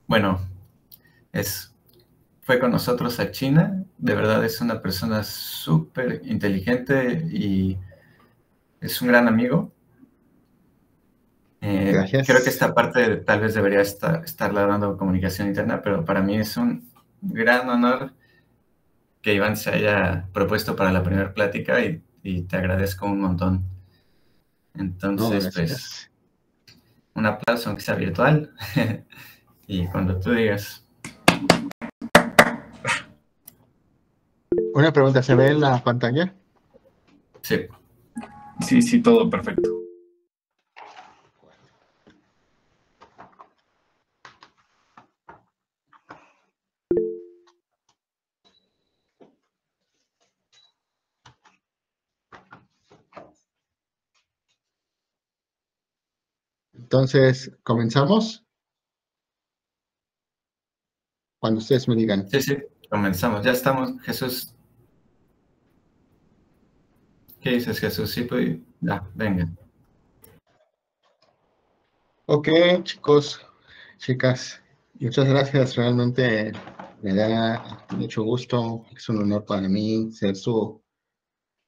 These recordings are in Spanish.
Bueno, es, fue con nosotros a China. De verdad es una persona súper inteligente y es un gran amigo. Creo que Gracias. esta parte tal vez debería estarla dando comunicación interna, pero para mí es un gran honor que Iván se haya propuesto para la primera plática y te agradezco un montón. No, Entonces, pues, gracias. un aplauso, aunque sea virtual, y cuando tú digas, Una pregunta, ¿se ve en la pantalla? sí. Sí, sí, todo perfecto. Entonces, ¿comenzamos? Cuando ustedes me digan. Sí, sí, comenzamos. Ya estamos, Jesús. ¿Qué dices, Jesús? Sí, pues, ya, venga. Ok, chicos, chicas, muchas gracias. Realmente me da mucho gusto. Es un honor para mí ser su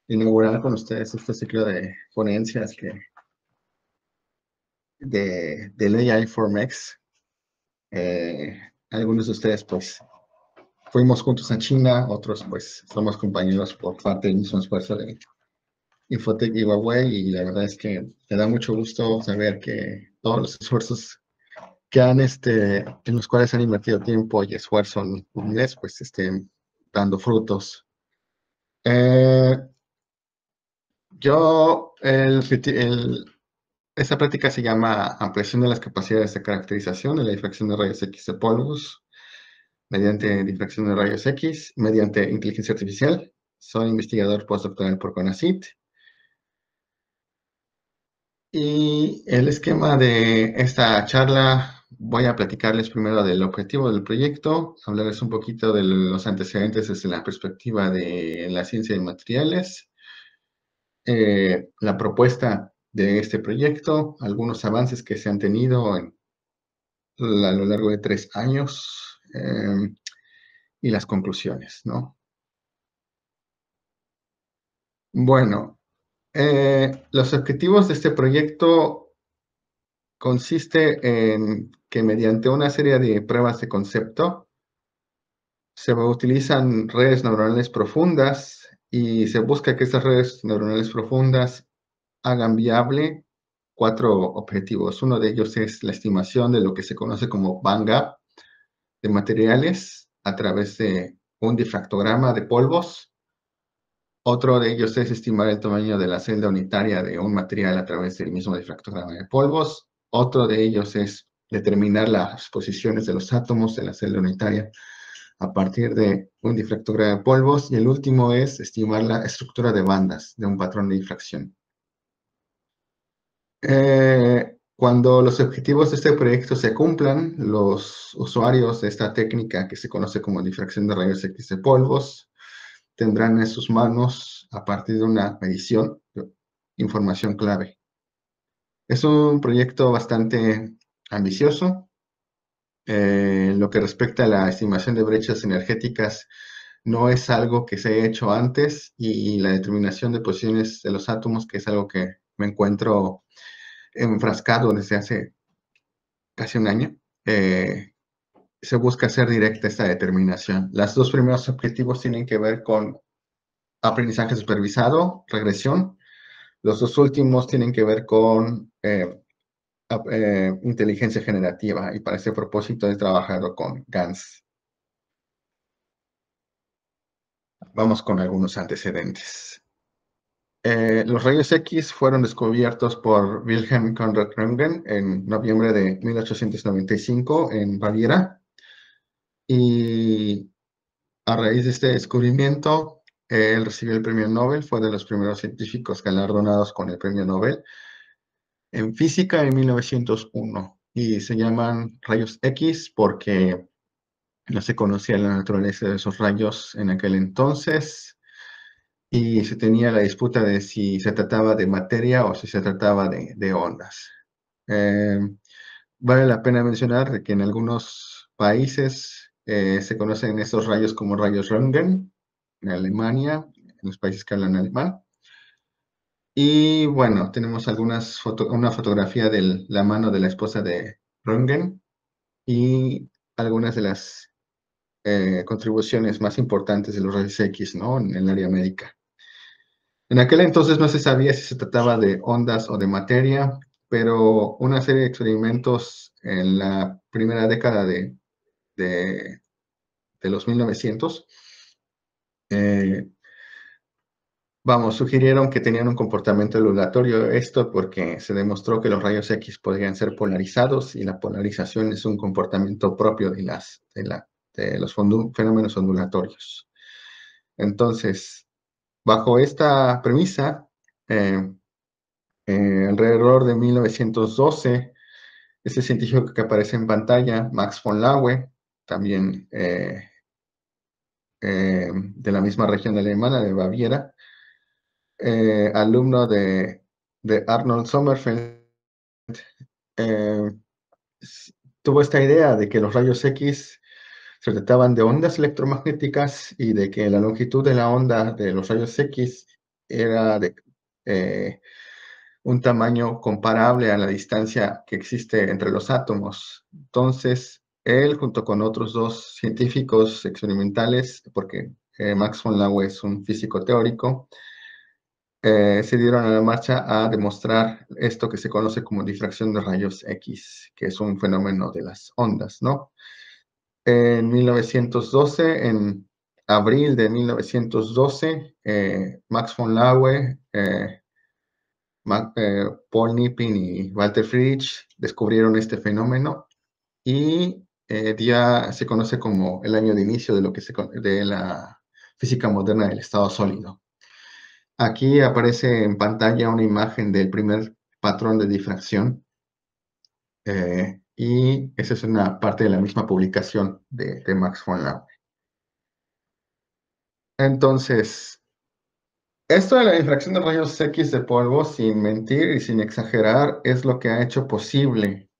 inaugurar con ustedes este ciclo de ponencias del AI for MEX. Algunos de ustedes, pues, fuimos juntos a China, otros, pues, somos compañeros por parte del mismo esfuerzo de Infotech y Huawei, y la verdad es que me da mucho gusto saber que todos los esfuerzos que en los cuales han invertido tiempo y esfuerzo en inglés, pues estén dando frutos. Eh, esta práctica se llama ampliación de las capacidades de caracterización de la difracción de rayos X de polvos mediante difracción de rayos X, mediante inteligencia artificial. Soy investigador postdoctoral por CONACYT. Y el esquema de esta charla, voy a platicarles primero del objetivo del proyecto, hablarles un poquito de los antecedentes desde la perspectiva de la ciencia de materiales, la propuesta de este proyecto, algunos avances que se han tenido a lo largo de 3 años y las conclusiones, ¿no? Bueno, los objetivos de este proyecto consiste en que mediante una serie de pruebas de concepto se utilizan redes neuronales profundas y se busca que estas redes neuronales profundas hagan viable 4 objetivos. Uno de ellos es la estimación de lo que se conoce como band gap de materiales a través de un difractograma de polvos. Otro de ellos es estimar el tamaño de la celda unitaria de un material a través del mismo difractograma de polvos. Otro de ellos es determinar las posiciones de los átomos de la celda unitaria a partir de un difractograma de polvos. Y el último es estimar la estructura de bandas de un patrón de difracción. Cuando los objetivos de este proyecto se cumplan, los usuarios de esta técnica que se conoce como difracción de rayos X de polvos tendrán en sus manos, a partir de una medición, información clave. Es un proyecto bastante ambicioso. Lo que respecta a la estimación de brechas energéticas, no es algo que se haya hecho antes, y la determinación de posiciones de los átomos, que es algo que me encuentro enfrascado desde hace casi un año, se busca hacer directa esta determinación. Los dos primeros objetivos tienen que ver con aprendizaje supervisado, regresión. Los dos últimos tienen que ver con inteligencia generativa, y para ese propósito he trabajado con GANs. Vamos con algunos antecedentes. Los rayos X fueron descubiertos por Wilhelm Conrad Röntgen en noviembre de 1895 en Baviera, y a raíz de este descubrimiento, él recibió el premio Nobel, fue de los primeros científicos galardonados con el premio Nobel en física en 1901, y se llaman rayos X porque no se conocía la naturaleza de esos rayos en aquel entonces, y se tenía la disputa de si se trataba de materia o si se trataba de ondas. Vale la pena mencionar que en algunos países se conocen estos rayos como rayos Röntgen, en Alemania, en los países que hablan alemán. Y bueno, tenemos una fotografía de la mano de la esposa de Röntgen y algunas de las contribuciones más importantes de los rayos X, ¿no? En el área médica. En aquel entonces no se sabía si se trataba de ondas o de materia, pero una serie de experimentos en la primera década de los 1900, sugirieron que tenían un comportamiento ondulatorio. Esto porque se demostró que los rayos X podrían ser polarizados y la polarización es un comportamiento propio de los fenómenos ondulatorios. Entonces, bajo esta premisa, alrededor de 1912, este científico que aparece en pantalla, Max von Laue, también de la misma región alemana, de Baviera, alumno de Arnold Sommerfeld, eh, tuvo esta idea de que los rayos X se trataban de ondas electromagnéticas y de que la longitud de la onda de los rayos X era de un tamaño comparable a la distancia que existe entre los átomos. Entonces, él, junto con otros dos científicos experimentales, porque Max von Laue es un físico teórico, se dieron a la marcha a demostrar esto que se conoce como difracción de rayos X, que es un fenómeno de las ondas, ¿no? En 1912, en abril de 1912, Max von Laue, Paul Nipin y Walter Friedrich descubrieron este fenómeno y ya se conoce como el año de inicio de de la física moderna del estado sólido. Aquí aparece en pantalla una imagen del primer patrón de difracción y esa es una parte de la misma publicación de Max von Laue. Entonces, esto de la difracción de rayos X de polvo, sin mentir y sin exagerar, es lo que ha hecho posible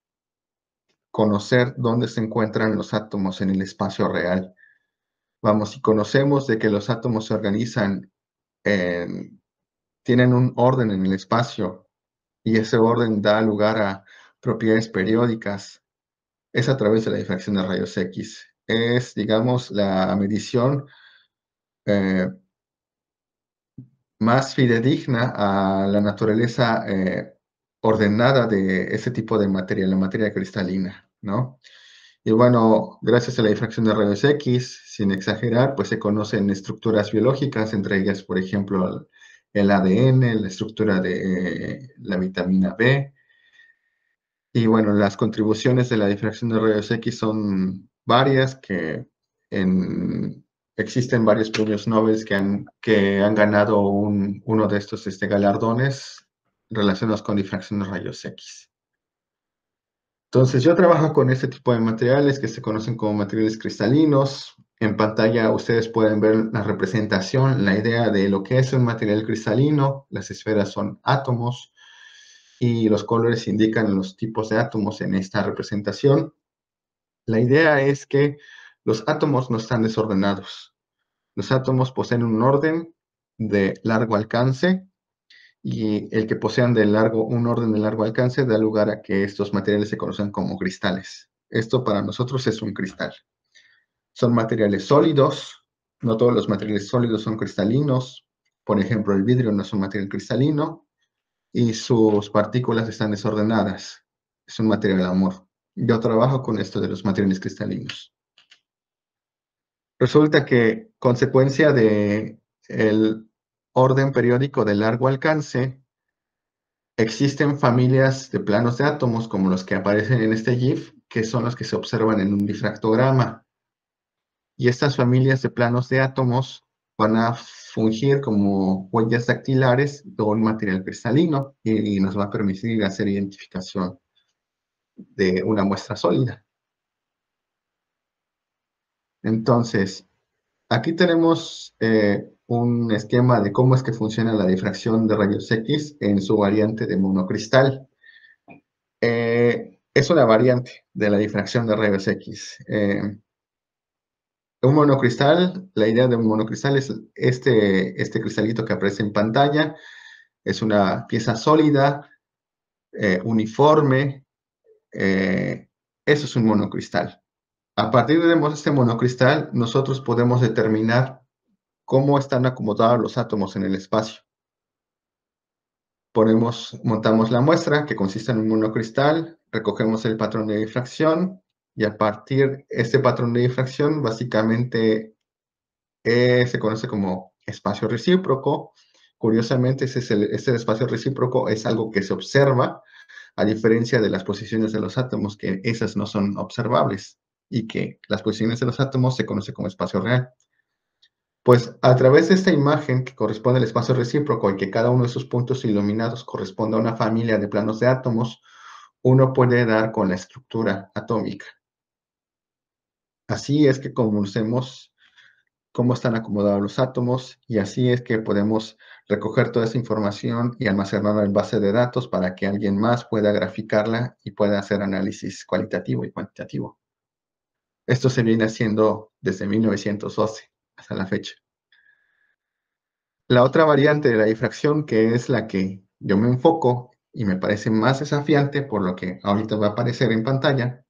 conocer dónde se encuentran los átomos en el espacio real. Si conocemos de que los átomos se organizan, tienen un orden en el espacio y ese orden da lugar a propiedades periódicas, es a través de la difracción de rayos X. Es, digamos, la medición más fidedigna a la naturaleza ordenada de ese tipo de materia, la materia cristalina, ¿no? Y bueno, gracias a la difracción de rayos X, sin exagerar, pues se conocen estructuras biológicas, entre ellas, por ejemplo, el ADN, la estructura de la vitamina B. Y bueno, las contribuciones de la difracción de rayos X son varias, existen varios premios Nobel que han ganado uno de estos galardones relacionados con difracción de rayos X. Entonces, yo trabajo con este tipo de materiales que se conocen como materiales cristalinos. En pantalla ustedes pueden ver la representación, la idea de lo que es un material cristalino. Las esferas son átomos y los colores indican los tipos de átomos en esta representación. La idea es que los átomos no están desordenados. Los átomos poseen un orden de largo alcance y el que posean un orden de largo alcance da lugar a que estos materiales se conocen como cristales. Esto para nosotros es un cristal. Son materiales sólidos, no todos los materiales sólidos son cristalinos. Por ejemplo, el vidrio no es un material cristalino y sus partículas están desordenadas. Es un material amorfo. Yo trabajo con esto de los materiales cristalinos. Resulta que, consecuencia de el orden periódico de largo alcance, existen familias de planos de átomos como los que aparecen en este GIF, que son los que se observan en un difractograma. Y estas familias de planos de átomos van a fungir como huellas dactilares de un material cristalino y nos va a permitir hacer identificación de una muestra sólida. Entonces, aquí tenemos un esquema de cómo es que funciona la difracción de rayos X en su variante de monocristal. es una variante de la difracción de rayos X. Un monocristal, la idea de un monocristal es este cristalito que aparece en pantalla. Es una pieza sólida, uniforme. Eso es un monocristal. A partir de este monocristal, nosotros podemos determinar cómo están acomodados los átomos en el espacio. Montamos la muestra, que consiste en un monocristal, recogemos el patrón de difracción, y a partir de este patrón de difracción, básicamente se conoce como espacio recíproco. Curiosamente, este espacio recíproco es algo que se observa, a diferencia de las posiciones de los átomos, que esas no son observables, y que las posiciones de los átomos se conoce como espacio real. Pues a través de esta imagen que corresponde al espacio recíproco y que cada uno de sus puntos iluminados corresponde a una familia de planos de átomos, uno puede dar con la estructura atómica. Así es que conocemos cómo están acomodados los átomos, y así es que podemos recoger toda esa información y almacenarla en base de datos para que alguien más pueda graficarla y pueda hacer análisis cualitativo y cuantitativo. Esto se viene haciendo desde 1912 hasta la fecha. La otra variante de la difracción, que es la que yo me enfoco y me parece más desafiante, por lo que ahorita va a aparecer en pantalla,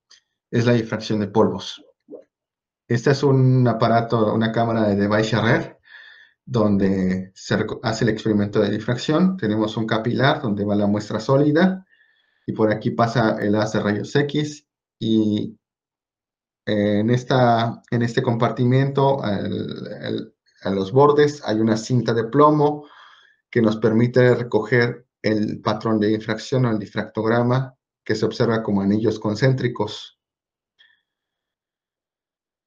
es la difracción de polvos. Este es un aparato, una cámara de Debye-Scherrer, donde se hace el experimento de difracción. Tenemos un capilar donde va la muestra sólida, y por aquí pasa el haz de rayos X, y en este compartimento, a los bordes, hay una cinta de plomo que nos permite recoger el patrón de difracción o el difractograma, que se observa como anillos concéntricos.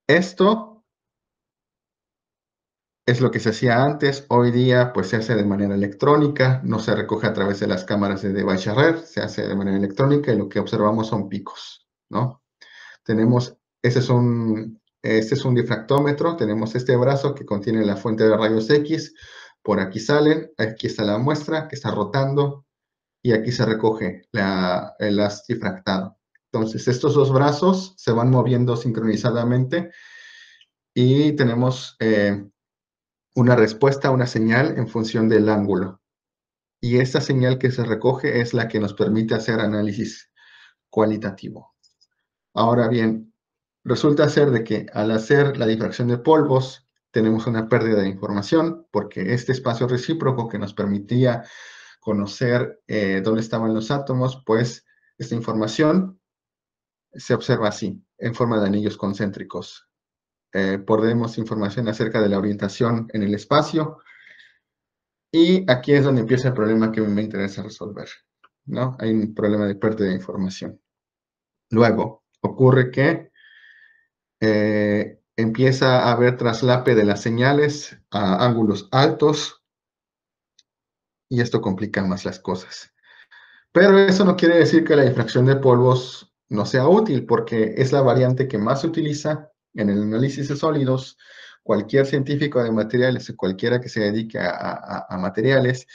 Esto es lo que se hacía antes. Hoy día pues se hace de manera electrónica, no se recoge a través de las cámaras de Debye-Scherrer, se hace de manera electrónica, y lo que observamos son picos, ¿no? Este es un difractómetro. Tenemos este brazo que contiene la fuente de rayos X, por aquí salen, aquí está la muestra que está rotando, y aquí se recoge el haz difractado. Entonces, estos dos brazos se van moviendo sincronizadamente, y tenemos una respuesta, una señal en función del ángulo. Y esta señal que se recoge es la que nos permite hacer análisis cualitativo. Ahora bien, resulta ser de que al hacer la difracción de polvos, tenemos una pérdida de información, porque este espacio recíproco que nos permitía conocer dónde estaban los átomos, pues esta información se observa así, en forma de anillos concéntricos. Perdemos información acerca de la orientación en el espacio, y aquí es donde empieza el problema que me interesa resolver, ¿no? Hay un problema de pérdida de información. Luego, ocurre que empieza a haber traslape de las señales a ángulos altos, y esto complica más las cosas. Pero eso no quiere decir que la difracción de polvos no sea útil, porque es la variante que más se utiliza en el análisis de sólidos. Cualquier científico de materiales o cualquiera que se dedique a materiales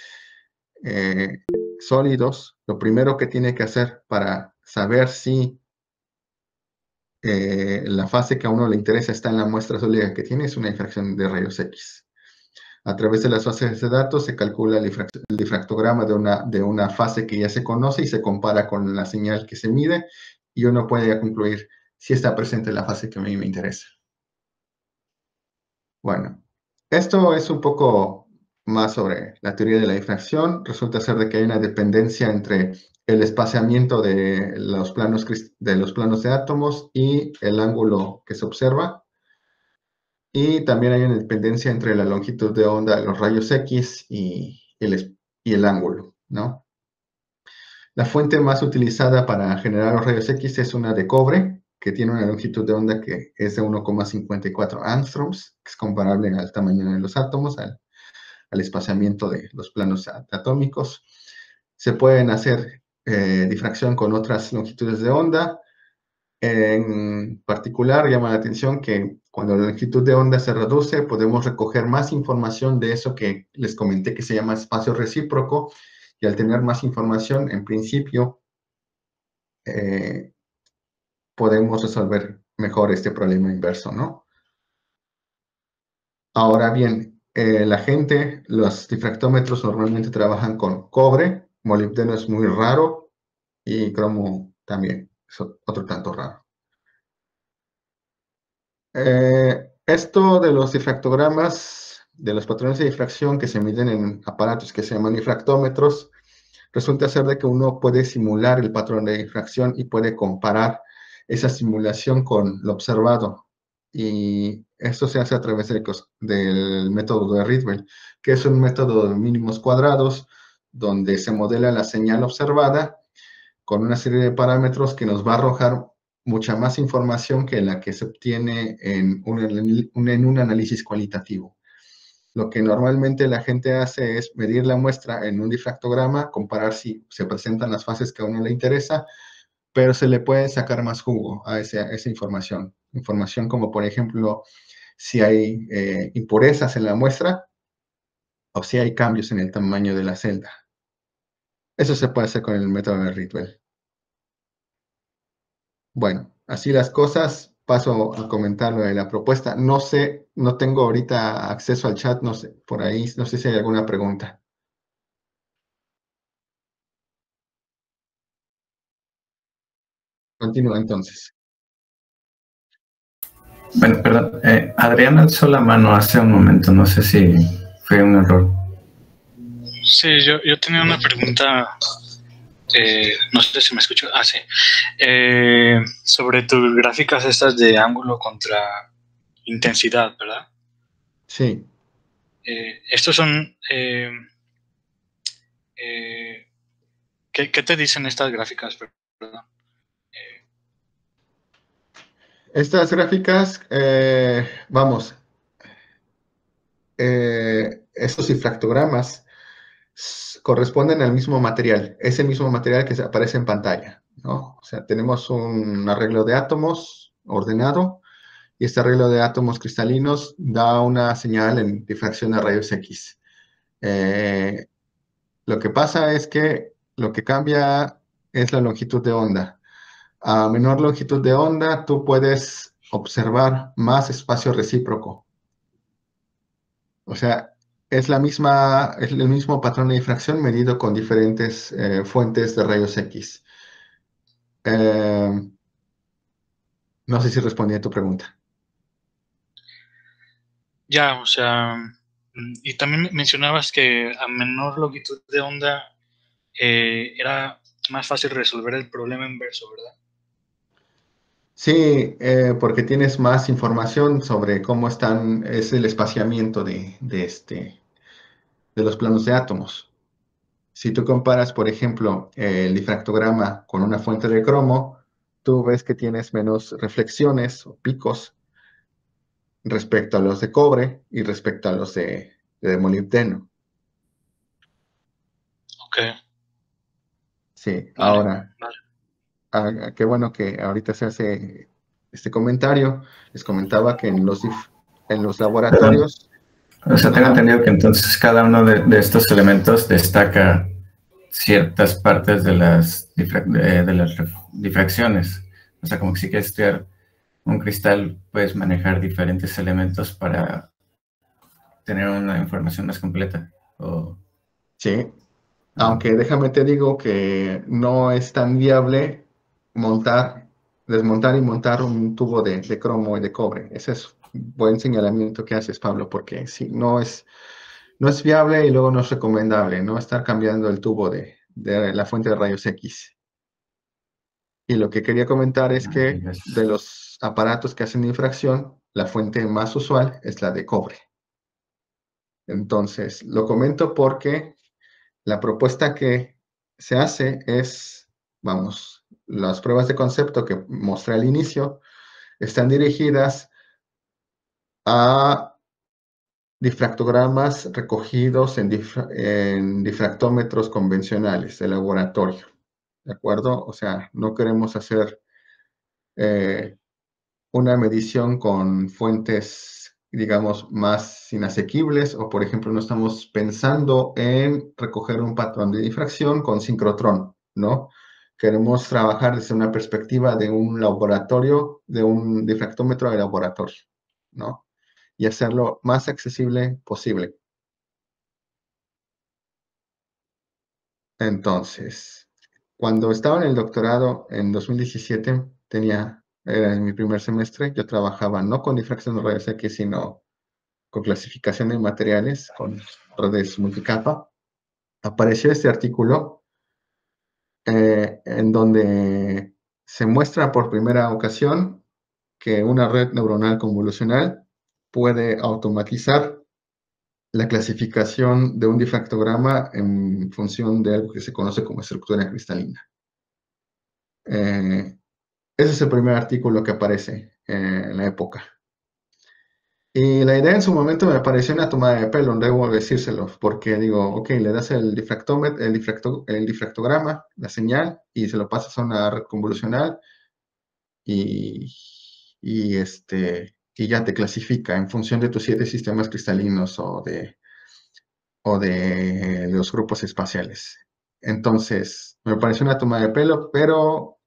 sólidos, lo primero que tiene que hacer para saber si la fase que a uno le interesa está en la muestra sólida que tiene es una difracción de rayos X. A través de las bases de datos se calcula el difractograma de una fase que ya se conoce, y se compara con la señal que se mide, y uno puede concluir si está presente la fase que a mí me interesa. Bueno, esto es un poco más sobre la teoría de la difracción. Resulta ser de que hay una dependencia entre el espaciamiento de los planos de átomos y el ángulo que se observa. Y también hay una dependencia entre la longitud de onda de los rayos X y el ángulo, ¿no? La fuente más utilizada para generar los rayos X es una de cobre, que tiene una longitud de onda que es de 1,54 angstroms, que es comparable al tamaño de los átomos, al espaciamiento de los planos atómicos. Se pueden hacer difracción con otras longitudes de onda. En particular, llama la atención que cuando la longitud de onda se reduce, podemos recoger más información de eso que les comenté que se llama espacio recíproco, y al tener más información, en principio, podemos resolver mejor este problema inverso, ¿no? Ahora bien, los difractómetros normalmente trabajan con cobre, molibdeno es muy raro y cromo también es otro tanto raro. Esto de los difractogramas, de los patrones de difracción que se miden en aparatos que se llaman difractómetros, resulta ser de que uno puede simular el patrón de difracción y puede comparar esa simulación con lo observado. Y esto se hace a través del método de Ridgway, que es un método de mínimos cuadrados, donde se modela la señal observada con una serie de parámetros que nos va a arrojar mucha más información que la que se obtiene en un análisis cualitativo. Lo que normalmente la gente hace es medir la muestra en un difractograma, comparar si se presentan las fases que a uno le interesa, pero se le puede sacar más jugo a esa información. Información como, por ejemplo, si hay impurezas en la muestra o si hay cambios en el tamaño de la celda. Eso se puede hacer con el método de Ridgway. Bueno, así las cosas. Paso a comentar lo de la propuesta. No sé, no tengo ahorita acceso al chat, no sé, por ahí, no sé si hay alguna pregunta. Continúa entonces. Bueno, perdón. Adrián alzó la mano hace un momento. No sé si fue un error. Sí, yo tenía una pregunta, no sé si me escucho. Ah, sí. Sobre tus gráficas estas de ángulo contra intensidad, ¿verdad? Sí. Estos son... ¿qué te dicen estas gráficas? Perdón. Estas gráficas, vamos, estos difractogramas corresponden al mismo material, ese mismo material que aparece en pantalla, ¿no? O sea, tenemos un arreglo de átomos ordenado y este arreglo de átomos cristalinos da una señal en difracción de rayos X. Lo que pasa es que lo que cambia es la longitud de onda. A menor longitud de onda, tú puedes observar más espacio recíproco. O sea, es el mismo patrón de difracción medido con diferentes fuentes de rayos X. No sé si respondí a tu pregunta. Ya, o sea, y también mencionabas que a menor longitud de onda era más fácil resolver el problema inverso, ¿verdad? Sí, porque tienes más información sobre cómo es el espaciamiento de los planos de átomos. Si tú comparas, por ejemplo, el difractograma con una fuente de cromo, tú ves que tienes menos reflexiones o picos respecto a los de cobre y respecto a los de molibdeno. Ok, Sí, vale, ahora, vale. qué bueno que ahorita se hace este comentario. Les comentaba que en los Perdón. laboratorios, O sea, tengo ajá, entendido que entonces cada uno de estos elementos destaca ciertas partes de las difracciones. O sea, como que si quieres estudiar un cristal, puedes manejar diferentes elementos para tener una información más completa. sí, aunque déjame te digo que no es tan viable desmontar y montar un tubo de cromo y de cobre. Ese es un buen señalamiento que haces, Pablo, porque sí, no es viable y luego no es recomendable, ¿no? Estar cambiando el tubo de la fuente de rayos X. Y lo que quería comentar es que de los aparatos que hacen difracción, la fuente más usual es la de cobre. Entonces, lo comento porque la propuesta que se hace es, vamos, las pruebas de concepto que mostré al inicio están dirigidas a difractogramas recogidos en difractómetros convencionales de laboratorio, ¿de acuerdo? O sea, no queremos hacer una medición con fuentes, digamos, más inasequibles o, por ejemplo, no estamos pensando en recoger un patrón de difracción con sincrotrón, ¿no? queremos trabajar desde una perspectiva de un laboratorio, de un difractómetro de laboratorio, ¿no? Y hacerlo más accesible posible. Entonces, cuando estaba en el doctorado en 2017, era en mi primer semestre, yo trabajaba no con difracción de rayos X, sino con clasificación de materiales, con redes multicapa. Apareció este artículo en donde se muestra por primera ocasión que una red neuronal convolucional puede automatizar la clasificación de un difractograma en función de algo que se conoce como estructura cristalina. Ese es el primer artículo que aparece en la época. Y la idea en su momento me pareció una tomada de pelo, debo decírselo, porque digo, ok, le das el difractograma, la señal, y se lo pasas a una red convolucional y ya te clasifica en función de tus 7 sistemas cristalinos o de los grupos espaciales. Entonces, me pareció una toma de pelo, pero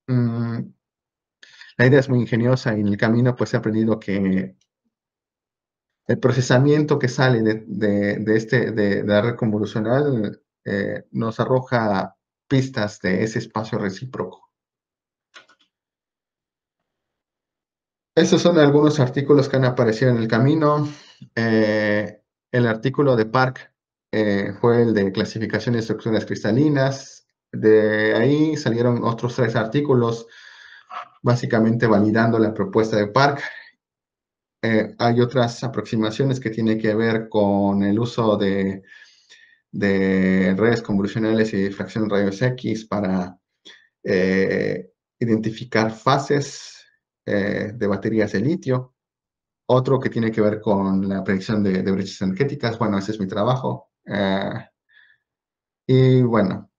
la idea es muy ingeniosa y en el camino pues he aprendido que el procesamiento que sale de la red convolucional nos arroja pistas de ese espacio recíproco. Esos son algunos artículos que han aparecido en el camino. El artículo de Park fue el de clasificación de estructuras cristalinas. De ahí salieron otros 3 artículos, básicamente validando la propuesta de Park. Hay otras aproximaciones que tienen que ver con el uso de redes convolucionales y difracción de rayos X para identificar fases de baterías de litio. Otro que tiene que ver con la predicción de brechas energéticas. Bueno, ese es mi trabajo. Y bueno,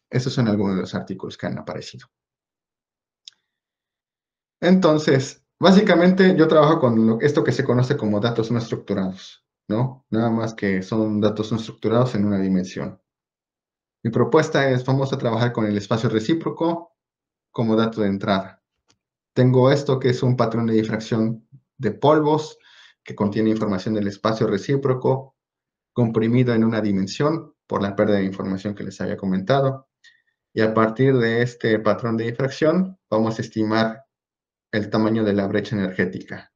esos son algunos de los artículos que han aparecido. Entonces, básicamente yo trabajo con esto que se conoce como datos no estructurados, ¿no? Nada más que son datos no estructurados en una dimensión. Mi propuesta es, vamos a trabajar con el espacio recíproco como dato de entrada. Tengo esto que es un patrón de difracción de polvos que contiene información del espacio recíproco comprimido en una dimensión por la pérdida de información que les había comentado. Y a partir de este patrón de difracción vamos a estimar el tamaño de la brecha energética.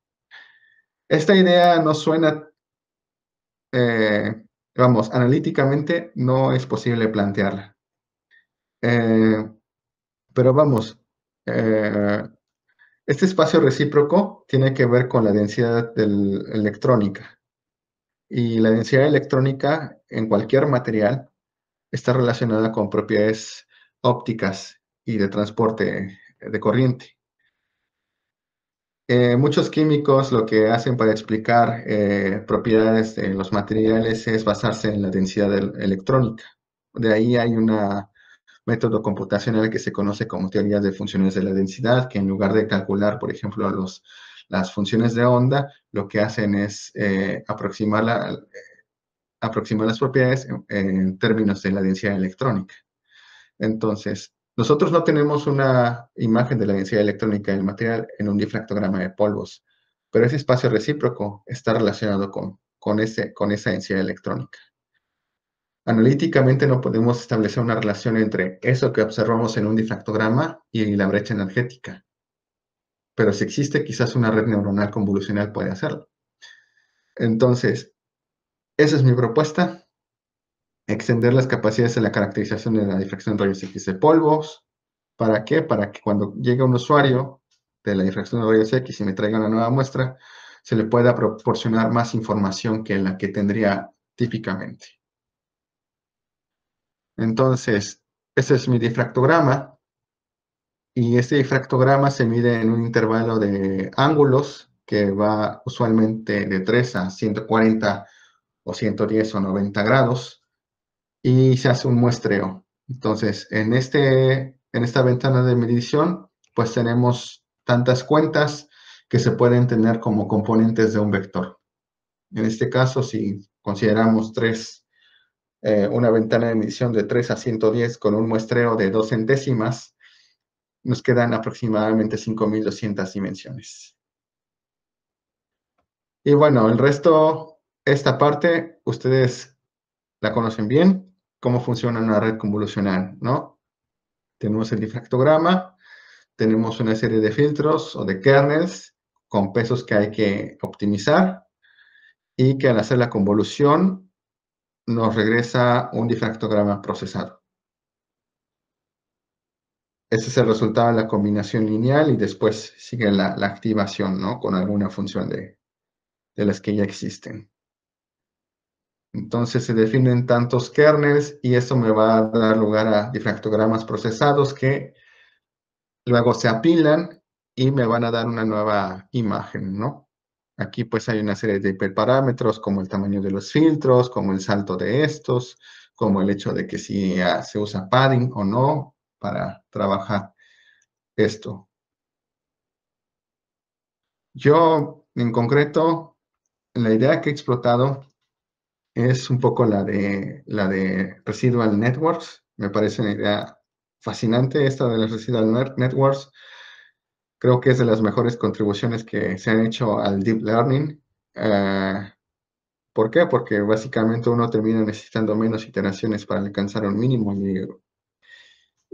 Esta idea no suena, vamos, analíticamente no es posible plantearla. Pero vamos, este espacio recíproco tiene que ver con la densidad electrónica. Y la densidad electrónica en cualquier material está relacionada con propiedades ópticas y de transporte de corriente. Muchos químicos lo que hacen para explicar propiedades de los materiales es basarse en la densidad electrónica. De ahí hay un método computacional que se conoce como teorías de funciones de la densidad, que en lugar de calcular, por ejemplo, las funciones de onda, lo que hacen es aproximar las propiedades en términos de la densidad electrónica. Entonces, nosotros no tenemos una imagen de la densidad electrónica del material en un difractograma de polvos, pero ese espacio recíproco está relacionado con esa densidad electrónica. Analíticamente no podemos establecer una relación entre eso que observamos en un difractograma y la brecha energética, pero si existe, quizás una red neuronal convolucional puede hacerlo. Entonces, esa es mi propuesta. Extender las capacidades de la caracterización de la difracción de rayos X de polvos. ¿Para qué? Para que cuando llegue un usuario de la difracción de rayos X y me traiga una nueva muestra, se le pueda proporcionar más información que la que tendría típicamente. Entonces, ese es mi difractograma. Y este difractograma se mide en un intervalo de ángulos que va usualmente de 3 a 140 o 110 o 90 grados. Y se hace un muestreo. Entonces, en esta ventana de medición, pues tenemos tantas cuentas que se pueden tener como componentes de un vector. En este caso, si consideramos 3 una ventana de medición de 3 a 110 con un muestreo de 2 centésimas, nos quedan aproximadamente 5.200 dimensiones. Y bueno, el resto, esta parte, ustedes la conocen bien, cómo funciona una red convolucional, ¿no? Tenemos el difractograma, tenemos una serie de filtros o de kernels con pesos que hay que optimizar y que al hacer la convolución nos regresa un difractograma procesado. Ese es el resultado de la combinación lineal y después sigue la activación, ¿no? Con alguna función de las que ya existen. Entonces se definen tantos kernels y eso me va a dar lugar a difractogramas procesados que luego se apilan y me van a dar una nueva imagen, ¿no? Aquí pues hay una serie de hiperparámetros como el tamaño de los filtros, como el salto de estos, como el hecho de que si se usa padding o no para trabajar esto. Yo, en concreto, la idea que he explotado es un poco la de Residual Networks. Me parece una idea fascinante esta de las Residual Networks. Creo que es de las mejores contribuciones que se han hecho al Deep Learning. ¿Por qué? Porque básicamente uno termina necesitando menos iteraciones para alcanzar un mínimo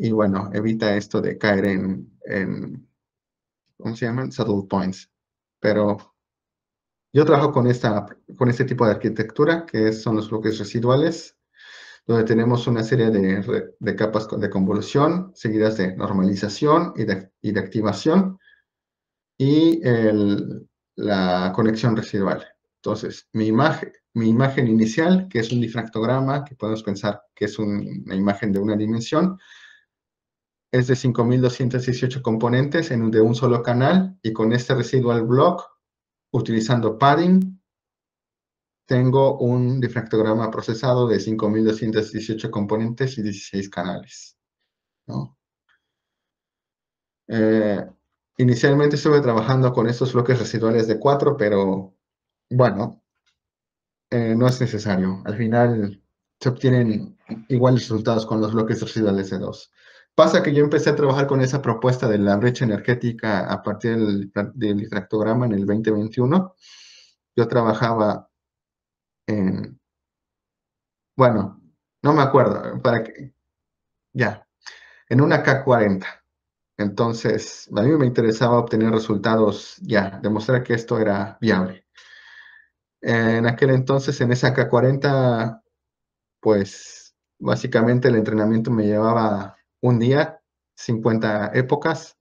y bueno, evita esto de caer en ¿cómo se llaman? Saddle points. Pero yo trabajo con este tipo de arquitectura, que son los bloques residuales, donde tenemos una serie de capas de convolución, seguidas de normalización y de activación, y la conexión residual. Entonces, mi imagen inicial, que es un difractograma, que podemos pensar que es una imagen de una dimensión, es de 5.218 componentes de un solo canal, y con este residual block, utilizando padding, tengo un difractograma procesado de 5.218 componentes y 16 canales, ¿no? Inicialmente estuve trabajando con estos bloques residuales de 4, pero bueno, no es necesario. Al final se obtienen iguales resultados con los bloques residuales de 2. Pasa que yo empecé a trabajar con esa propuesta de la brecha energética a partir del difractograma en el 2021. Yo trabajaba en, bueno, no me acuerdo, en una K40. Entonces, a mí me interesaba obtener resultados, demostrar que esto era viable. En aquel entonces, en esa K40, pues básicamente el entrenamiento me llevaba un día, 50 épocas.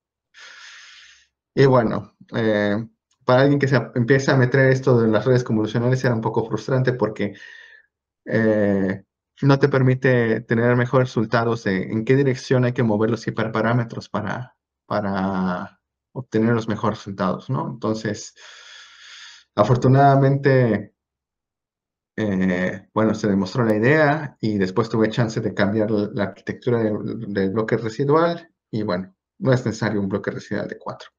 Y bueno, para alguien que se empieza a meter esto de las redes convolucionales era un poco frustrante porque no te permite tener mejores resultados en qué dirección hay que mover los hiperparámetros para obtener los mejores resultados, ¿no? Entonces, afortunadamente, bueno, se demostró la idea y después tuve chance de cambiar la arquitectura del bloque residual y bueno, no es necesario un bloque residual de 4.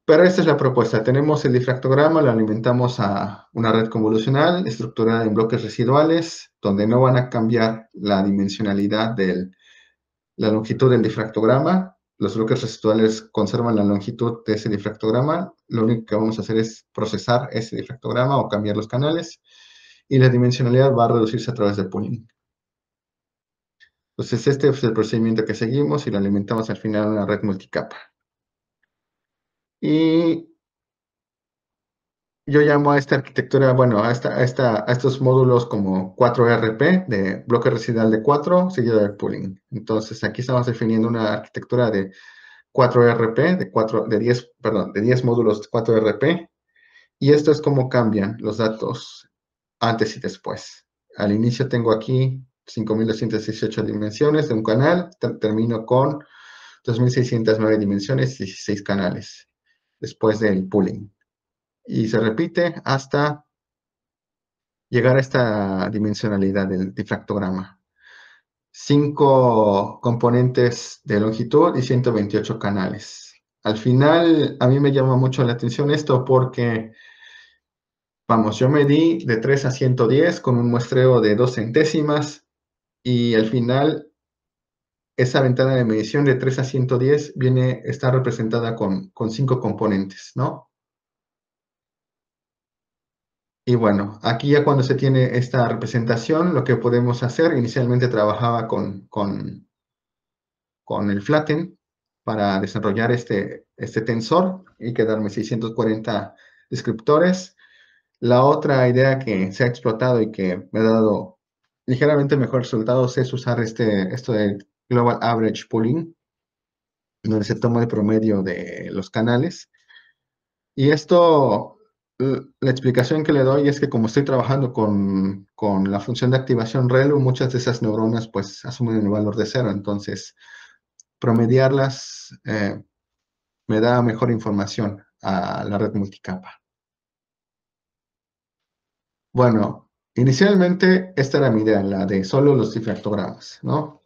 Pero esta es la propuesta. Tenemos el difractograma, lo alimentamos a una red convolucional estructurada en bloques residuales, donde no van a cambiar la dimensionalidad de la longitud del difractograma. Los bloques residuales conservan la longitud de ese difractograma. Lo único que vamos a hacer es procesar ese difractograma o cambiar los canales. Y la dimensionalidad va a reducirse a través de pooling. Entonces, este es el procedimiento que seguimos y lo alimentamos al final a una red multicapa. Y yo llamo a esta arquitectura, bueno, a estos módulos como 4RP, de bloque residual de 4, seguido del pooling. Entonces, aquí estamos definiendo una arquitectura de 4RP, de 10 módulos de 4RP, y esto es cómo cambian los datos antes y después. Al inicio tengo aquí 5.218 dimensiones de un canal, termino con 2.609 dimensiones y 16 canales, después del pooling. Y se repite hasta llegar a esta dimensionalidad del difractograma. 5 componentes de longitud y 128 canales. Al final, a mí me llama mucho la atención esto porque Vamos, yo medí de 3 a 110 con un muestreo de 2 centésimas y al final esa ventana de medición de 3 a 110 está representada con 5 componentes, ¿no? Y bueno, aquí ya cuando se tiene esta representación, lo que podemos hacer, inicialmente trabajaba con el Flatten para desarrollar este tensor y quedarme 640 descriptores. La otra idea que se ha explotado y que me ha dado ligeramente mejores resultados es usar esto de Global Average Pooling, donde se toma el promedio de los canales. Y esto, la explicación que le doy es que como estoy trabajando con la función de activación ReLU, muchas de esas neuronas pues asumen el valor de 0. Entonces, promediarlas me da mejor información a la red multicapa. Bueno, inicialmente esta era mi idea, la de solo los difractogramas, ¿no?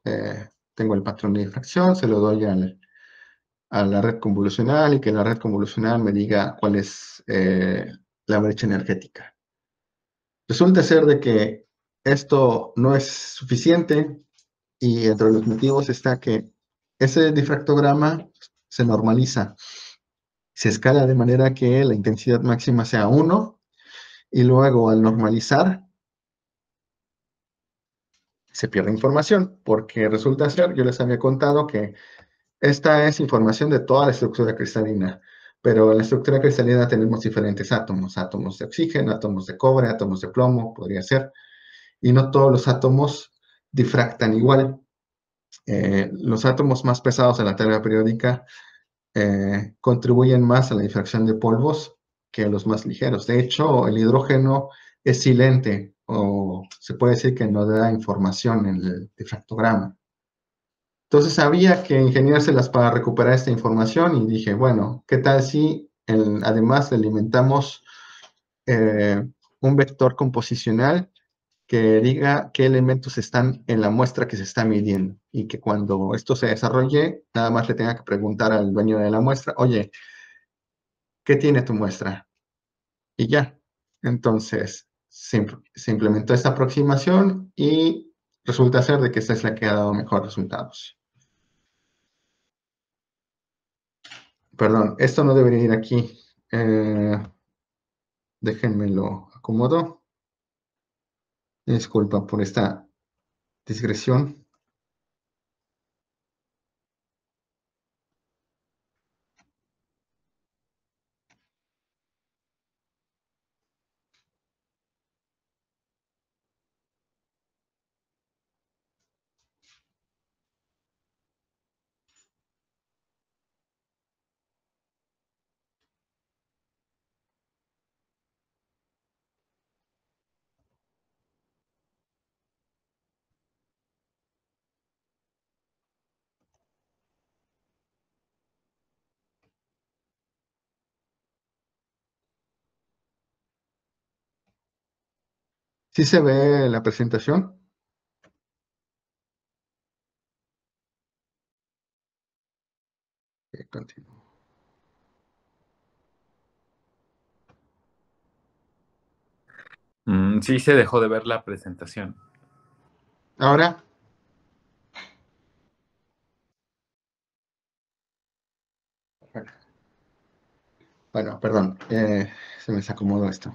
Tengo el patrón de difracción, se lo doy a la red convolucional y que la red convolucional me diga cuál es la brecha energética. Resulta ser de que esto no es suficiente y entre los motivos está que ese difractograma se normaliza. Se escala de manera que la intensidad máxima sea 1 y luego al normalizar se pierde información porque resulta ser, yo les había contado que esta es información de toda la estructura cristalina, pero en la estructura cristalina tenemos diferentes átomos, átomos de oxígeno, átomos de cobre, átomos de plomo, podría ser, y no todos los átomos difractan igual. Los átomos más pesados de la tabla periódica contribuyen más a la difracción de polvos que los más ligeros. De hecho, el hidrógeno es silente, o se puede decir que no da información en el difractograma. Entonces había que ingeniárselas para recuperar esta información y dije, bueno, ¿qué tal si además le alimentamos un vector composicional que diga qué elementos están en la muestra que se está midiendo y que cuando esto se desarrolle, nada más le tenga que preguntar al dueño de la muestra, oye, ¿qué tiene tu muestra? Y ya. Entonces, se implementó esta aproximación y resulta ser de que esta es la que ha dado mejores resultados. Perdón, esto no debería ir aquí. Déjenme lo acomodo. Disculpa por esta digresión. ¿Sí se ve la presentación? Continúo. Sí, se dejó de ver la presentación. Ahora. Bueno, perdón, se me desacomodó esto.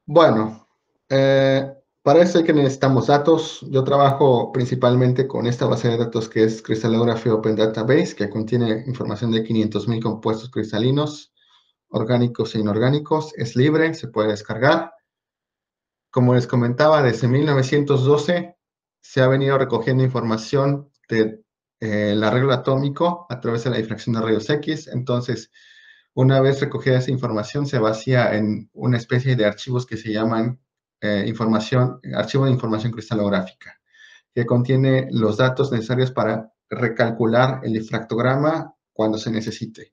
Bueno, para eso hay que necesitamos datos. Yo trabajo principalmente con esta base de datos que es Crystallography Open Database, que contiene información de 500,000 compuestos cristalinos, orgánicos e inorgánicos. Es libre, se puede descargar. Como les comentaba, desde 1912 se ha venido recogiendo información de el arreglo atómico a través de la difracción de rayos X. Entonces, una vez recogida esa información, se vacía en una especie de archivos que se llaman archivo de información cristalográfica, que contiene los datos necesarios para recalcular el difractograma cuando se necesite.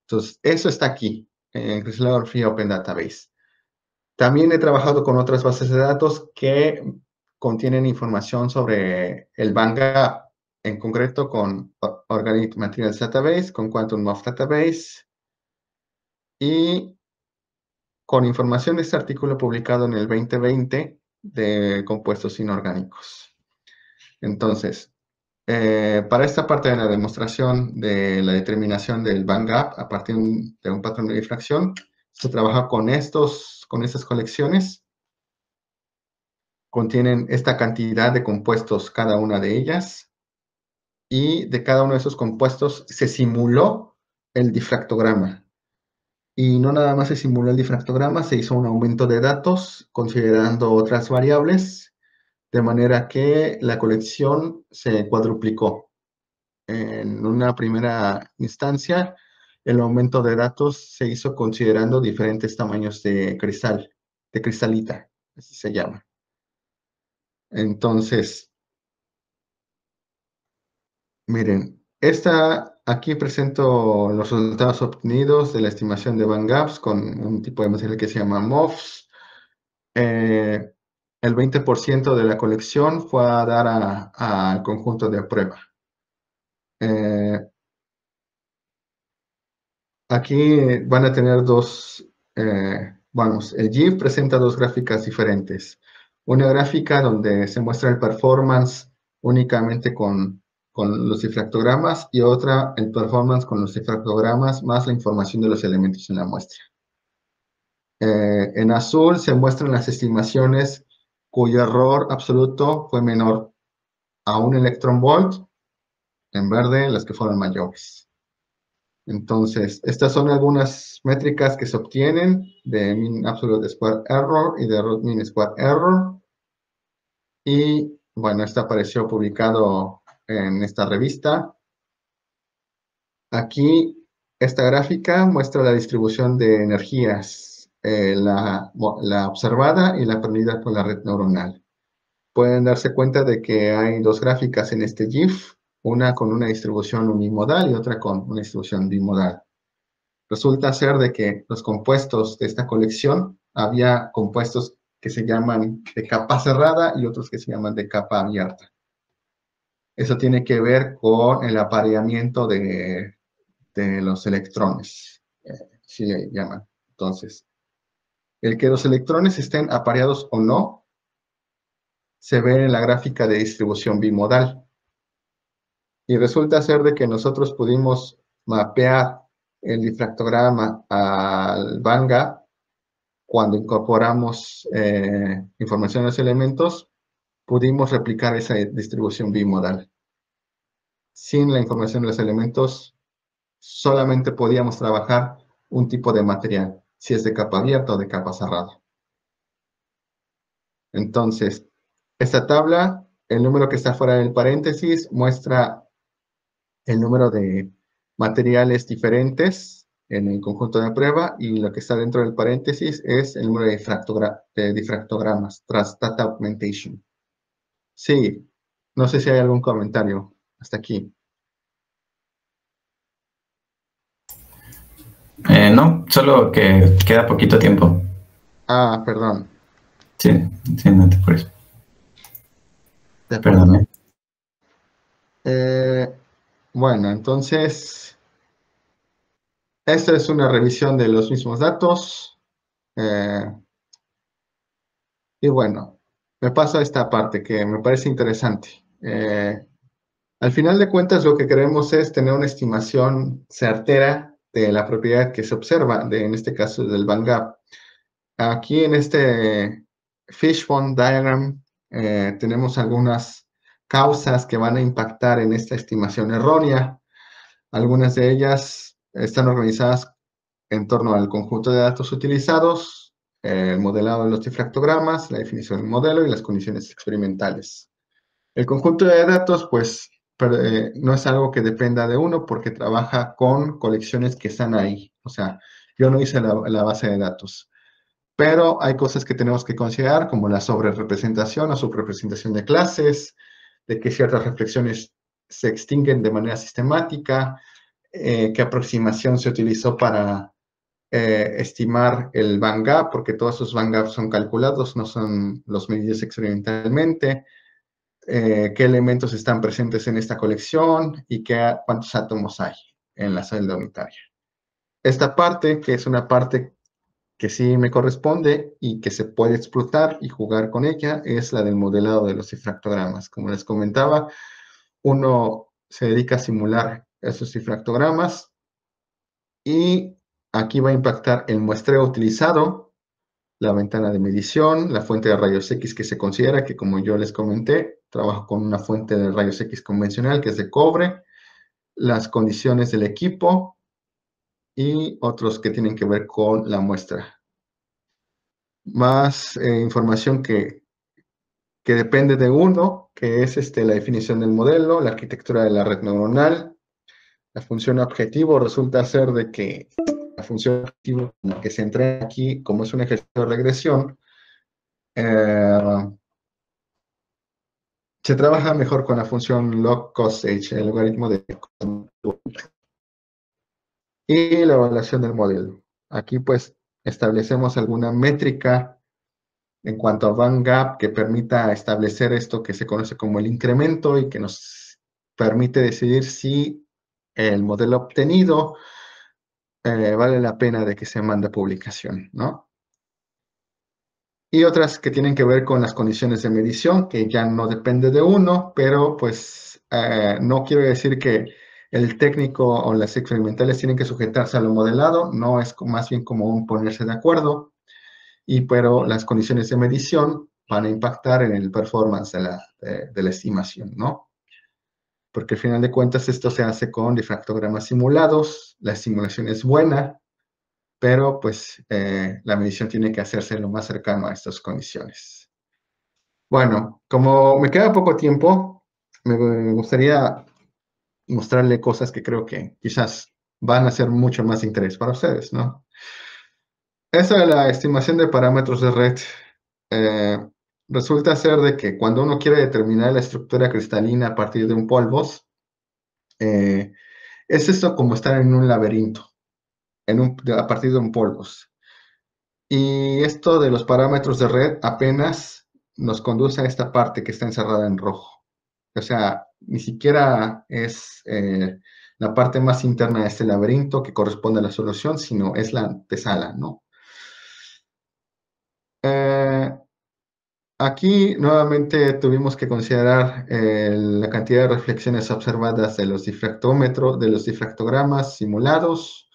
Entonces, eso está aquí, en Crystallography Open Database. También he trabajado con otras bases de datos que contienen información sobre el BandGap, en concreto con Organic Materials Database, con Quantum Move Database y con información de este artículo publicado en el 2020 de compuestos inorgánicos. Entonces, para esta parte de la demostración de la determinación del band gap a partir de un patrón de difracción, se trabaja con estas colecciones. Contienen esta cantidad de compuestos cada una de ellas, y de cada uno de esos compuestos se simuló el difractograma. Y no nada más se simuló el difractograma, se hizo un aumento de datos considerando otras variables, de manera que la colección se cuadruplicó. En una primera instancia, el aumento de datos se hizo considerando diferentes tamaños de cristal, de cristalita, así se llama. Entonces, miren, aquí presento los resultados obtenidos de la estimación de band gaps con un tipo de material que se llama MOFs. El 20% de la colección fue a dar al conjunto de prueba. Aquí van a tener el GIF presenta dos gráficas diferentes. Una gráfica donde se muestra el performance únicamente con los difractogramas, y otra el performance con los difractogramas más la información de los elementos en la muestra. En azul se muestran las estimaciones cuyo error absoluto fue menor a 1 electronvolt, en verde las que fueron mayores. Entonces, estas son algunas métricas que se obtienen de mean absolute square error y de root mean square error. Y bueno, esto apareció publicado en esta revista. Aquí, esta gráfica muestra la distribución de energías, la observada y la aprendida por la red neuronal. Pueden darse cuenta de que hay dos gráficas en este GIF, una con una distribución unimodal y otra con una distribución bimodal. Resulta ser de que los compuestos de esta colección, había compuestos que se llaman de capa cerrada y otros que se llaman de capa abierta. Eso tiene que ver con el apareamiento de los electrones, así le llaman. Entonces, el que los electrones estén apareados o no, se ve en la gráfica de distribución bimodal. Y resulta ser de que nosotros pudimos mapear el difractograma al band gap cuando incorporamos información a los elementos, pudimos replicar esa distribución bimodal. Sin la información de los elementos, solamente podíamos trabajar un tipo de material, si es de capa abierta o de capa cerrada. Entonces, esta tabla, el número que está fuera del paréntesis, muestra el número de materiales diferentes en el conjunto de prueba, y lo que está dentro del paréntesis es el número de difractogramas, tras data augmentation. Sí, no sé si hay algún comentario hasta aquí. No, solo que queda poquito tiempo. Ah, perdón. Sí, no te preocupes. De acuerdo. Perdón. Bueno, entonces, esta es una revisión de los mismos datos. Y bueno, me paso a esta parte que me parece interesante. Al final de cuentas, lo que queremos es tener una estimación certera de la propiedad que se observa, en este caso del band gap. Aquí en este fishbone diagram tenemos algunas causas que van a impactar en esta estimación errónea. Algunas de ellas están organizadas en torno al conjunto de datos utilizados, el modelado de los difractogramas, la definición del modelo y las condiciones experimentales. El conjunto de datos, pues, no es algo que dependa de uno porque trabaja con colecciones que están ahí. O sea, yo no hice la base de datos. Pero hay cosas que tenemos que considerar, como la sobrerepresentación o subrepresentación de clases, de que ciertas reflexiones se extinguen de manera sistemática, qué aproximación se utilizó para estimar el band gap, porque todos esos band gaps son calculados, no son los medidos experimentalmente, qué elementos están presentes en esta colección y cuántos átomos hay en la celda unitaria. Esta parte, que es una parte que sí me corresponde y que se puede explotar y jugar con ella es la del modelado de los difractogramas. Como les comentaba, uno se dedica a simular esos difractogramas y aquí va a impactar el muestreo utilizado, la ventana de medición, la fuente de rayos X que se considera que, como yo les comenté, trabajo con una fuente de rayos X convencional que es de cobre, las condiciones del equipo y otros que tienen que ver con la muestra. Más información que depende de uno, que es la definición del modelo, la arquitectura de la red neuronal. La función objetivo resulta ser de que la función objetivo en la que se entrena aquí, como es un ejercicio de regresión, se trabaja mejor con la función log-cosh, el logaritmo de y la evaluación del modelo. Aquí pues establecemos alguna métrica en cuanto a band gap que permita establecer esto que se conoce como el incremento y que nos permite decidir si el modelo obtenido vale la pena de que se mande a publicación, ¿no? Y otras que tienen que ver con las condiciones de medición, que ya no depende de uno, pero pues no quiero decir que el técnico o las experimentales tienen que sujetarse a lo modelado, no es más bien como un ponerse de acuerdo, pero las condiciones de medición van a impactar en el performance de la estimación, ¿no? Porque al final de cuentas esto se hace con difractogramas simulados, la simulación es buena, pero pues la medición tiene que hacerse lo más cercano a estas condiciones. Bueno, como me queda poco tiempo, me gustaría mostrarle cosas que creo que quizás van a ser mucho más interés para ustedes, ¿no? Eso de la estimación de parámetros de red resulta ser de que cuando uno quiere determinar la estructura cristalina a partir de un polvos, es esto como estar en un laberinto, a partir de un polvos. Y esto de los parámetros de red apenas nos conduce a esta parte que está encerrada en rojo. O sea, ni siquiera es la parte más interna de este laberinto que corresponde a la solución, sino es la antesala, ¿no? Aquí nuevamente tuvimos que considerar la cantidad de reflexiones observadas de los difractómetros, de los difractogramas simulados.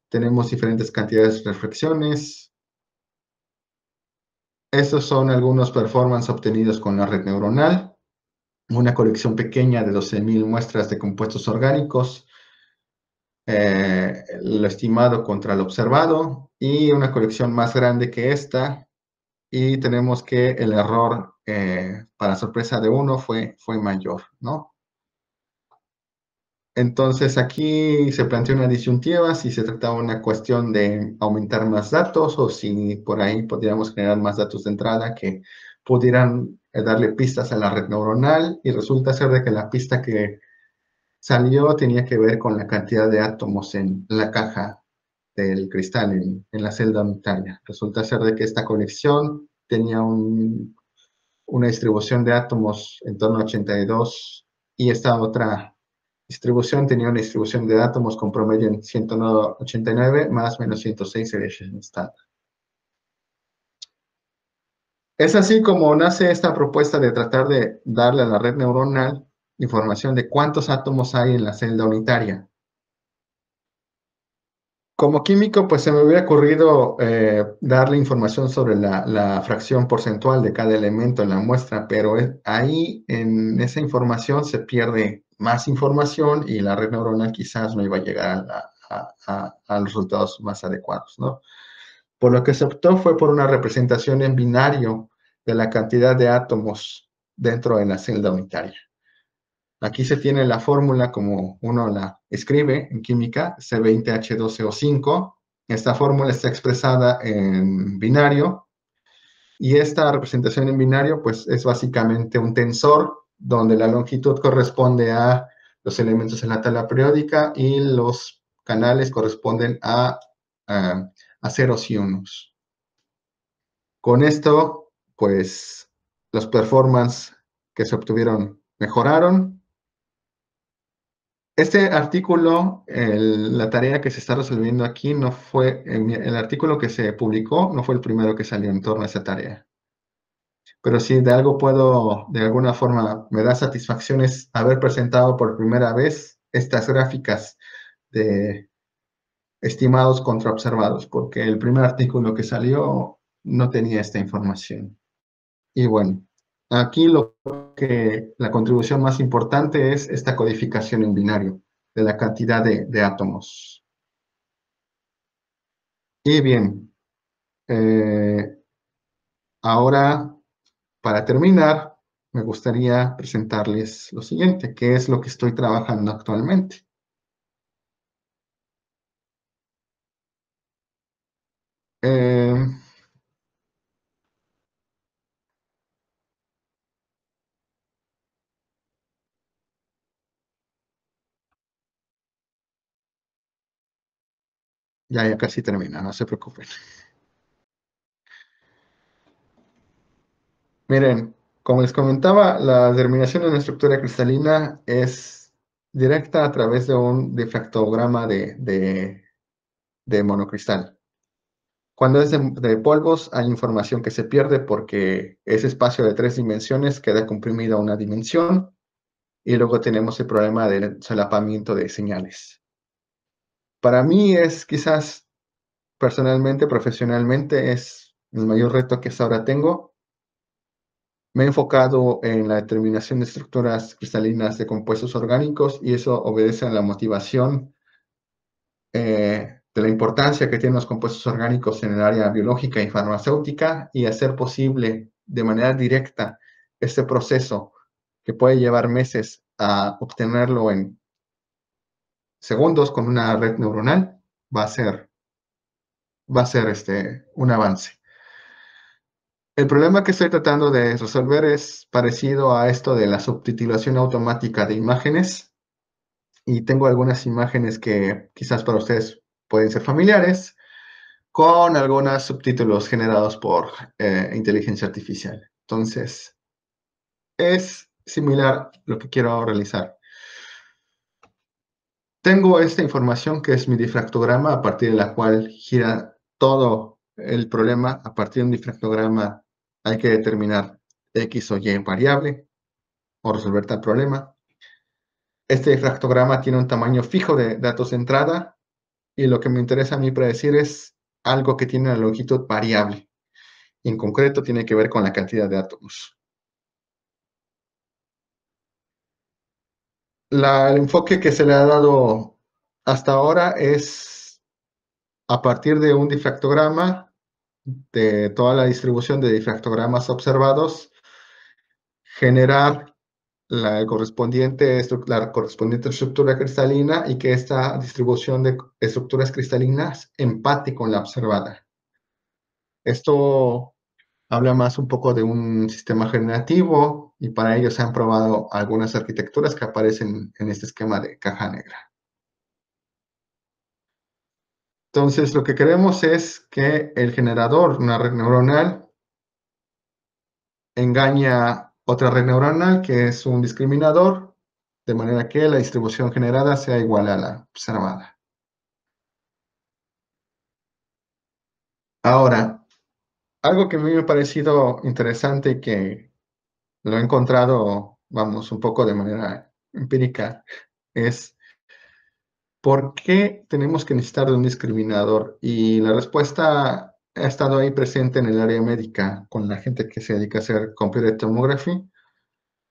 Tenemos diferentes cantidades de reflexiones. Estos son algunos performance obtenidos con la red neuronal. Una colección pequeña de 12.000 muestras de compuestos orgánicos, lo estimado contra lo observado, y una colección más grande que esta, y tenemos que el error, para sorpresa de uno, fue mayor, ¿no? Entonces aquí se planteó una disyuntiva si se trataba de una cuestión de aumentar más datos o si por ahí podríamos generar más datos de entrada que pudieran darle pistas a la red neuronal, y resulta ser de que la pista que salió tenía que ver con la cantidad de átomos en la caja del cristal, en la celda unitaria. Resulta ser de que esta conexión tenía una distribución de átomos en torno a 82 y esta otra distribución tenía una distribución de átomos con promedio en 189 más menos 106 variation estándar. Es así como nace esta propuesta de tratar de darle a la red neuronal información de cuántos átomos hay en la celda unitaria. Como químico, pues se me hubiera ocurrido darle información sobre la fracción porcentual de cada elemento en la muestra, pero ahí en esa información se pierde más información y la red neuronal quizás no iba a llegar a los resultados más adecuados, ¿no? Por lo que se optó fue por una representación en binario de la cantidad de átomos dentro de la celda unitaria. Aquí se tiene la fórmula como uno la escribe en química, C20H12O5. Esta fórmula está expresada en binario y esta representación en binario pues es básicamente un tensor donde la longitud corresponde a los elementos en la tabla periódica y los canales corresponden a ceros y unos. Con esto pues los performance que se obtuvieron mejoraron. Este artículo, la tarea que se está resolviendo aquí no fue, el artículo que se publicó no fue el primero que salió en torno a esa tarea. Pero si de algo puedo, de alguna forma, me da satisfacción es haber presentado por primera vez estas gráficas de estimados contra observados, porque el primer artículo que salió no tenía esta información. Y bueno, aquí la contribución más importante es esta codificación en binario de la cantidad de átomos. Y bien, ahora, para terminar, me gustaría presentarles lo siguiente, que es lo que estoy trabajando actualmente. Ya casi termina, no se preocupen. Miren, como les comentaba, la determinación de una estructura cristalina es directa a través de un difractograma de monocristal. Cuando es de polvos, hay información que se pierde porque ese espacio de 3 dimensiones queda comprimido a una dimensión y luego tenemos el problema del solapamiento de señales. Para mí es quizás personalmente, profesionalmente, es el mayor reto que hasta ahora tengo. Me he enfocado en la determinación de estructuras cristalinas de compuestos orgánicos y eso obedece a la motivación de la importancia que tienen los compuestos orgánicos en el área biológica y farmacéutica y hacer posible de manera directa este proceso que puede llevar meses a obtenerlo en segundos con una red neuronal, va a ser un avance. El problema que estoy tratando de resolver es parecido a esto de la subtitulación automática de imágenes y tengo algunas imágenes que quizás para ustedes pueden ser familiares con algunos subtítulos generados por inteligencia artificial. Entonces, es similar lo que quiero realizar. Tengo esta información que es mi difractograma, a partir de la cual gira todo el problema. A partir de un difractograma hay que determinar X o Y variable o resolver tal problema. Este difractograma tiene un tamaño fijo de datos de entrada y lo que me interesa a mí predecir es algo que tiene una longitud variable. Y en concreto tiene que ver con la cantidad de átomos. El enfoque que se le ha dado hasta ahora es a partir de un difractograma, de toda la distribución de difractogramas observados, generar la correspondiente estructura cristalina y que esta distribución de estructuras cristalinas empate con la observada. Esto habla más un poco de un sistema generativo y para ello se han probado algunas arquitecturas que aparecen en este esquema de caja negra. Entonces, lo que queremos es que el generador, una red neuronal, engaña otra red neuronal que es un discriminador, de manera que la distribución generada sea igual a la observada. Ahora, algo que a mí me ha parecido interesante y que lo he encontrado, vamos, un poco de manera empírica, es ¿por qué tenemos que necesitar de un discriminador? Y la respuesta ha estado ahí presente en el área médica con la gente que se dedica a hacer computed tomography.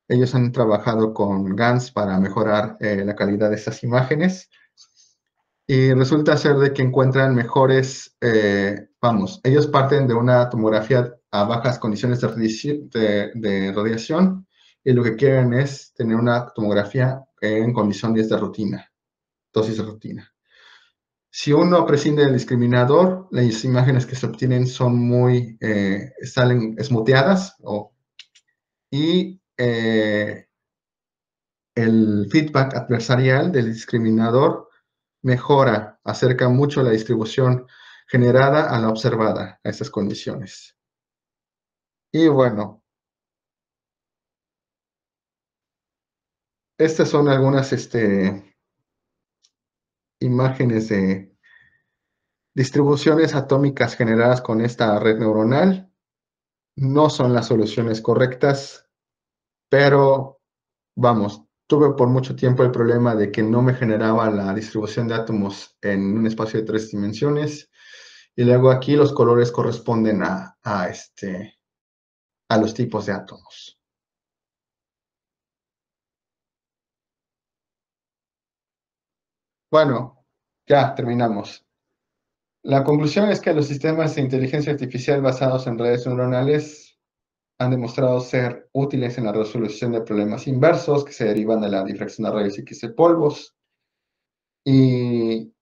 Ellos han trabajado con GANs para mejorar la calidad de estas imágenes y resulta ser de que encuentran mejores, ellos parten de una tomografía a bajas condiciones de radiación y lo que quieren es tener una tomografía en condiciones de rutina, dosis de rutina. Si uno prescinde del discriminador, las imágenes que se obtienen son salen esmoteadas y el feedback adversarial del discriminador mejora, acerca mucho la distribución generada a la observada a estas condiciones. Y bueno, estas son algunas imágenes de distribuciones atómicas generadas con esta red neuronal. No son las soluciones correctas, pero vamos, tuve por mucho tiempo el problema de que no me generaba la distribución de átomos en un espacio de 3 dimensiones. Y luego aquí los colores corresponden a los tipos de átomos. Bueno, ya terminamos. La conclusión es que los sistemas de inteligencia artificial basados en redes neuronales han demostrado ser útiles en la resolución de problemas inversos que se derivan de la difracción de rayos X de polvos. Y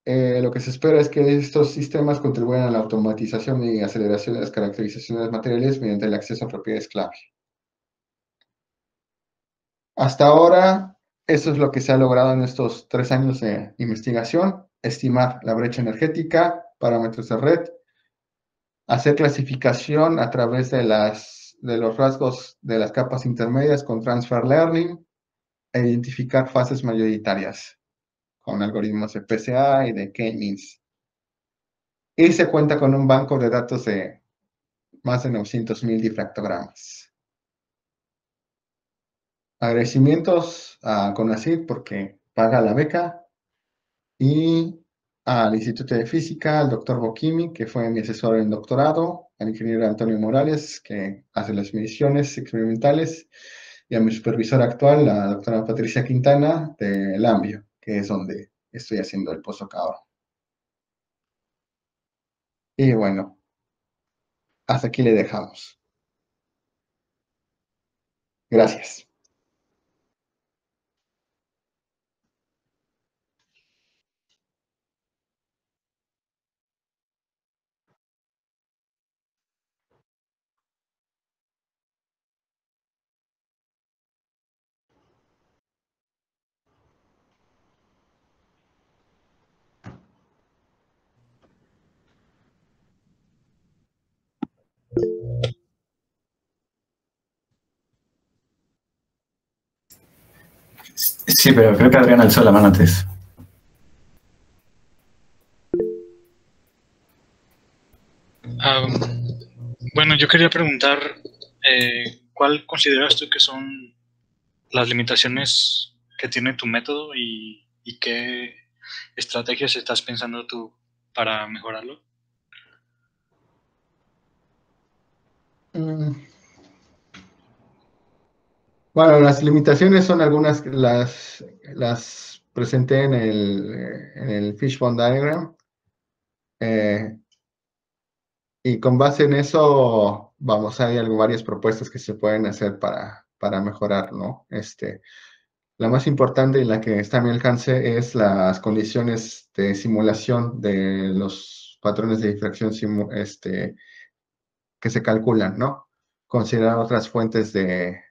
lo que se espera es que estos sistemas contribuyan a la automatización y aceleración de las caracterizaciones materiales mediante el acceso a propiedades clave. Hasta ahora, eso es lo que se ha logrado en estos 3 años de investigación: estimar la brecha energética, parámetros de red, hacer clasificación a través de los rasgos de las capas intermedias con transfer learning e identificar fases mayoritarias con algoritmos de PCA y de K-means. Y se cuenta con un banco de datos de más de 900,000 difractogramas. Agradecimientos a CONACYT porque paga la beca, y al Instituto de Física, al doctor Bokimi, que fue mi asesor en doctorado, al ingeniero Antonio Morales, que hace las mediciones experimentales, y a mi supervisora actual, la doctora Patricia Quintana, de Lambio, que es donde estoy haciendo el postdoc ahora. Y bueno, hasta aquí le dejamos. Gracias. Sí, pero creo que Adrián alzó la mano antes. Bueno, yo quería preguntar, ¿cuál consideras tú que son las limitaciones que tiene tu método y qué estrategias estás pensando tú para mejorarlo? Bueno, las limitaciones son algunas, las presenté en el Fishbone Diagram. Y con base en eso, vamos, hay varias propuestas que se pueden hacer para mejorar, ¿no? La más importante y la que está a mi alcance es las condiciones de simulación de los patrones de difracción que se calculan, ¿no? Considerar otras fuentes de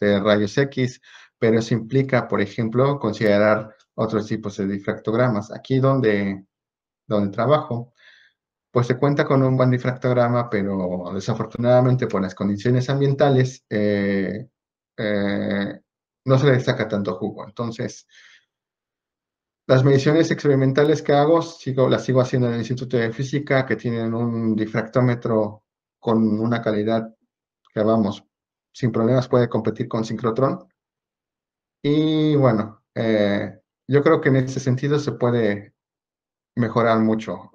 rayos X, pero eso implica, por ejemplo, considerar otros tipos de difractogramas. Aquí donde trabajo, pues se cuenta con un buen difractograma, pero desafortunadamente por las condiciones ambientales no se le saca tanto jugo. Entonces, las mediciones experimentales que hago, las sigo haciendo en el Instituto de Física, que tienen un difractómetro con una calidad que, vamos, sin problemas puede competir con sincrotrón. Y bueno, yo creo que en ese sentido se puede mejorar mucho.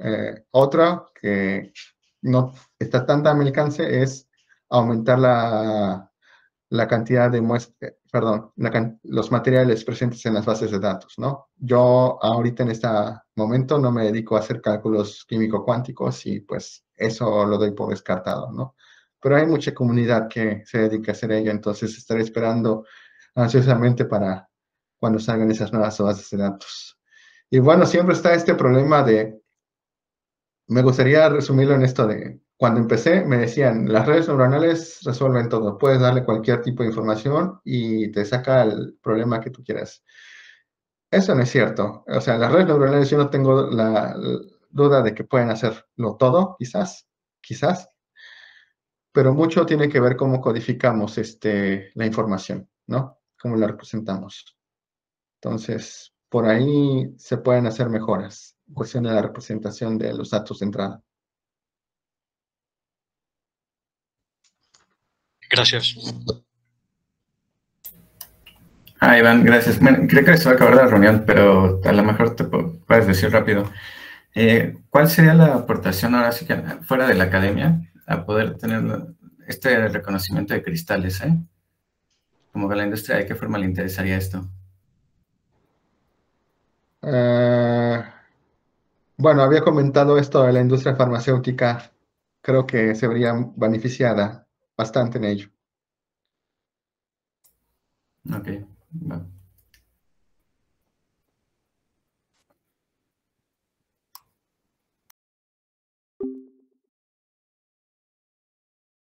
Otra que no está tan a mi alcance es aumentar la cantidad de muestras, perdón, los materiales presentes en las bases de datos, ¿no? Yo ahorita en este momento no me dedico a hacer cálculos químico-cuánticos y pues eso lo doy por descartado, ¿no? Pero hay mucha comunidad que se dedica a hacer ello, entonces estaré esperando ansiosamente para cuando salgan esas nuevas bases de datos. Y bueno, siempre está este problema me gustaría resumirlo en esto de, cuando empecé me decían, las redes neuronales resuelven todo, puedes darle cualquier tipo de información y te saca el problema que tú quieras. Eso no es cierto. O sea, las redes neuronales yo no tengo la duda de que pueden hacerlo todo, quizás, pero mucho tiene que ver cómo codificamos la información, ¿no? Cómo la representamos. Entonces, por ahí se pueden hacer mejoras. Cuestión de la representación de los datos de entrada. Gracias. Iván, gracias. Bueno, creo que se va a acabar la reunión, pero a lo mejor te puedes decir rápido. ¿Cuál sería la aportación ahora sí que fuera de la academia a poder tener este reconocimiento de cristales? Como que a la industria, ¿de qué forma le interesaría esto? Bueno, había comentado esto de la industria farmacéutica. Creo que se vería beneficiada bastante en ello. Ok, bueno.